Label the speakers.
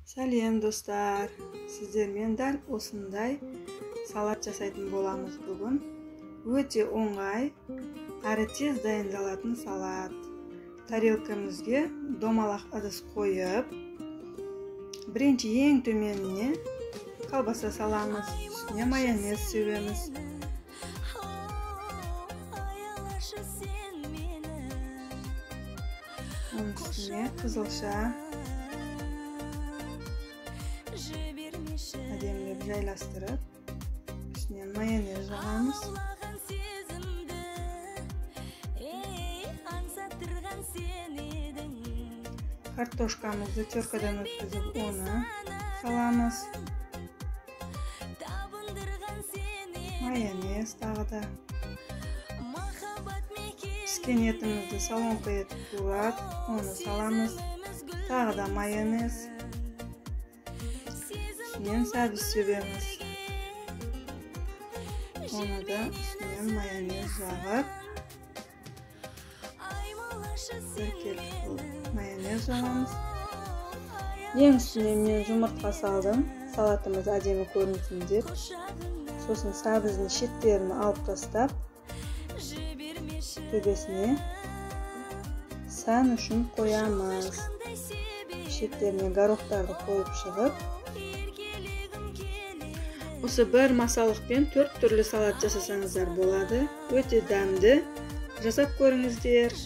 Speaker 1: Сәлем достар, сіздермен дәл осындай салат жасайтын боламыз бүгін. Өте оңай, әрі тез дайындалатын салат. Тарелкамызға домалақ ыдыс қойып, бірінші ең төменіне колбаса саламыз, үстіне майонез себеміз. Оның үстіне қызылша әдемілеп жайластырып, үстінен майонез жағамыз. Картошкамызды теркадан өткізіп, оны саламыз. Майонез тағы да. Піскен етімізді солонка етіп турап, оны саламыз. Тағы да майонез. Үстінен сәбіз себеміз. Оны да үстінен майонез жағып, біркелкі майонез жағамыз. Ең үстіне мен жұмыртқа салдым, салатымыз әдемі көрінсін деп. Сосын сәбіздің шеттерін алып тастап, төбесіне сән үшін қоямыз. Шеттеріне горохтарды қойып шығып, осы бір масалықпен 4 түрлі салат жасасаңыздар болады. Өте дәмді. Жасап көріңіздер.